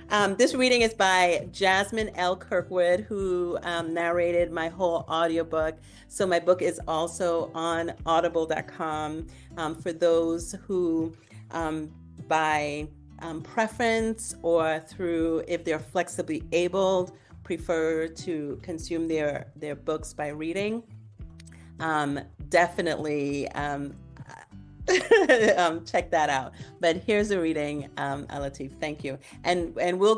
This reading is by Jasmin L. Kirkwood, who narrated my whole audiobook. So my book is also on audible.com for those who, by preference or through if they're flexibly abled, prefer to consume their books by reading. Definitely check that out. But here's a reading, Alatif. Thank you. And we'll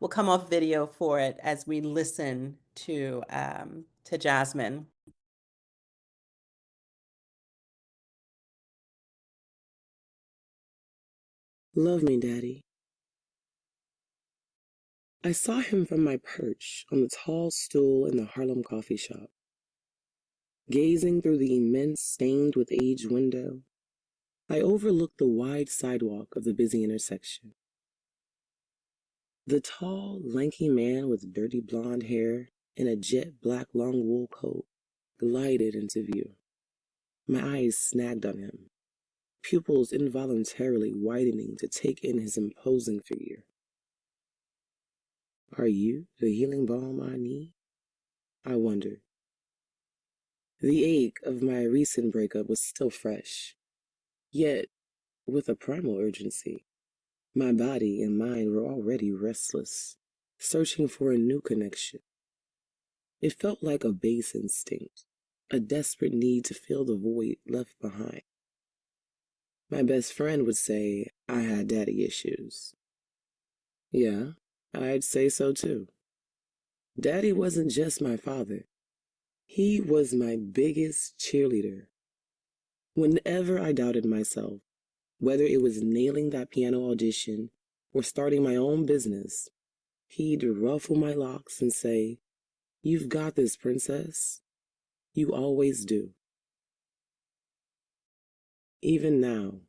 come off video for it as we listen to Jasmin. Love me, Daddy. I saw him from my perch on the tall stool in the Harlem coffee shop. Gazing through the immense stained with age window, I overlooked the wide sidewalk of the busy intersection. The tall, lanky man with dirty blonde hair and a jet black long wool coat glided into view. My eyes snagged on him, pupils involuntarily widening to take in his imposing figure. Are you the healing balm I need? I wondered. The ache of my recent breakup was still fresh, yet with a primal urgency. My body and mind were already restless, searching for a new connection. It felt like a base instinct, a desperate need to fill the void left behind. My best friend would say I had daddy issues. Yeah, I'd say so too. Daddy wasn't just my father. He was my biggest cheerleader. Whenever I doubted myself, whether it was nailing that piano audition or starting my own business, he'd ruffle my locks and say, "You've got this, princess. You always do." Even now,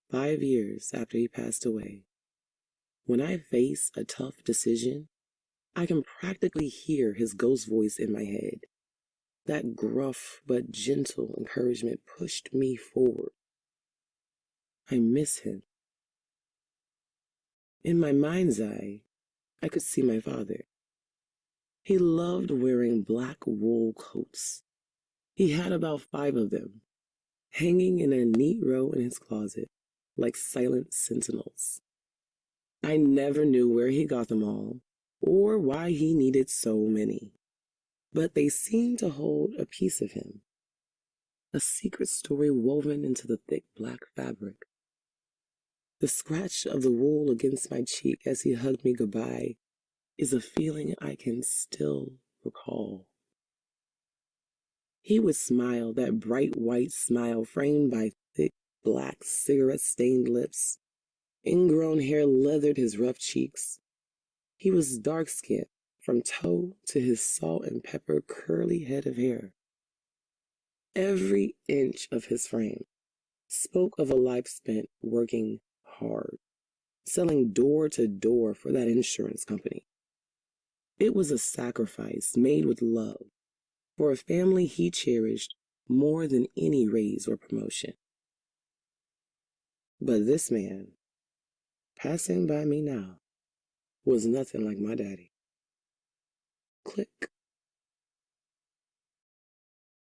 5 years after he passed away, when I face a tough decision, I can practically hear his ghost voice in my head. That gruff but gentle encouragement pushed me forward. I miss him. In my mind's eye, I could see my father. He loved wearing black wool coats. He had about 5 of them, hanging in a neat row in his closet, like silent sentinels. I never knew where he got them all, or why he needed so many, but they seemed to hold a piece of him, a secret story woven into the thick black fabric. The scratch of the wool against my cheek as he hugged me goodbye is a feeling I can still recall. He would smile, that bright white smile framed by thick black cigarette-stained lips. Ingrown hair leathered his rough cheeks. He was dark-skinned from toe to his salt and pepper curly head of hair. Every inch of his frame spoke of a life spent working hard, selling door to door for that insurance company. It was a sacrifice made with love for a family he cherished more than any raise or promotion. But this man, passing by me now, was nothing like my daddy. Click.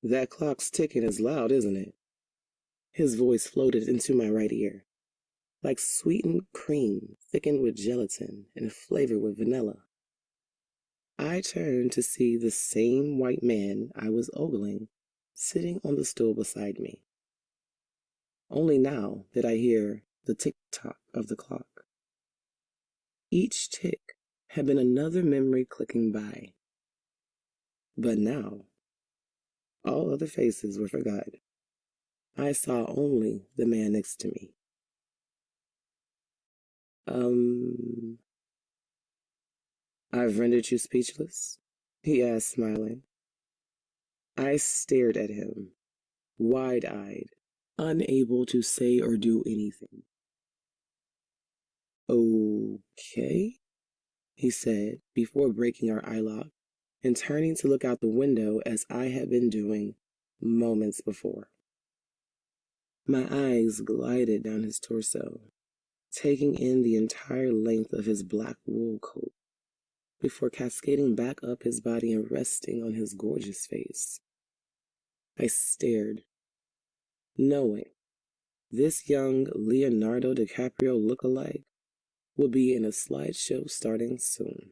That clock's ticking is loud, isn't it? His voice floated into my right ear, like sweetened cream thickened with gelatin and flavored with vanilla. I turned to see the same white man I was ogling sitting on the stool beside me. Only now did I hear the tick-tock of the clock. Each tick had been another memory clicking by. But now, all other faces were forgotten. I saw only the man next to me. I've rendered you speechless? He asked, smiling. I stared at him, wide-eyed, unable to say or do anything. Okay, he said, before breaking our eye lock and turning to look out the window as I had been doing moments before. My eyes glided down his torso, taking in the entire length of his black wool coat before cascading back up his body and resting on his gorgeous face. I stared, knowing this young Leonardo DiCaprio look-alike would be in a slideshow starting soon.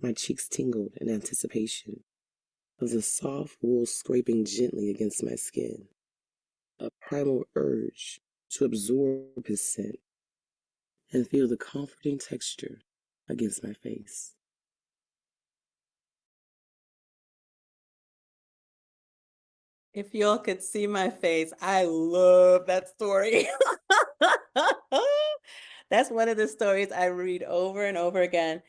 My cheeks tingled in anticipation of the soft wool scraping gently against my skin, a primal urge to absorb his scent and feel the comforting texture against my face. If y'all could see my face, I love that story. That's one of the stories I read over and over again,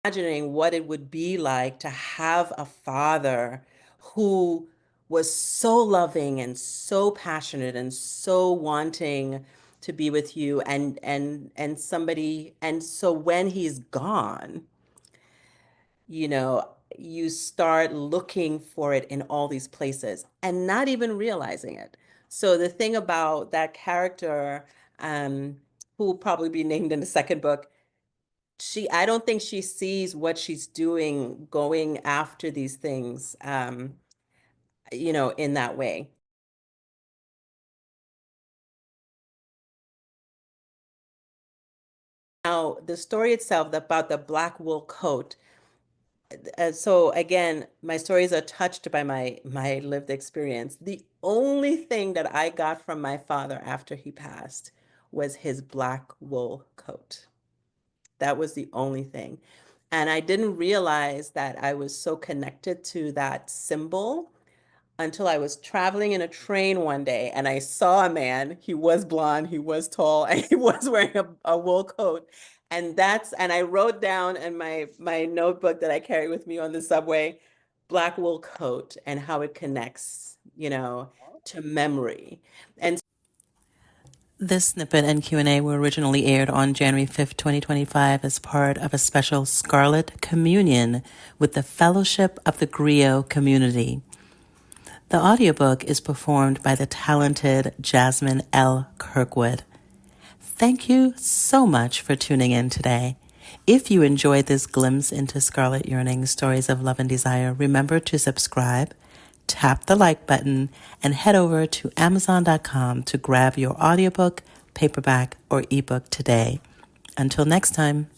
imagining what it would be like to have a father who was so loving and so passionate and so wanting to be with you and somebody, and so when he's gone, you know, you start looking for it in all these places and not even realizing it. So the thing about that character, um, who will probably be named in the second book, I don't think she sees what she's doing going after these things, in that way. Now, the story itself about the black wool coat. So again, my stories are touched by my lived experience. The only thing that I got from my father after he passed was his black wool coat. That was the only thing. And I didn't realize that I was so connected to that symbol until I was traveling in a train one day and I saw a man. He was blonde, he was tall, and he was wearing a wool coat. And I wrote down in my notebook that I carry with me on the subway, black wool coat and how it connects, to memory. And this snippet and Q&A were originally aired on January 5th, 2025 as part of a special Scarlet Communion with the Fellowship of the Griot Community. The audiobook is performed by the talented Jasmin L. Kirkwood. Thank you so much for tuning in today. If you enjoyed this glimpse into Scarlet Yearnings, Stories of Love and Desire, remember to subscribe, tap the like button, and head over to Amazon.com to grab your audiobook, paperback, or ebook today. Until next time.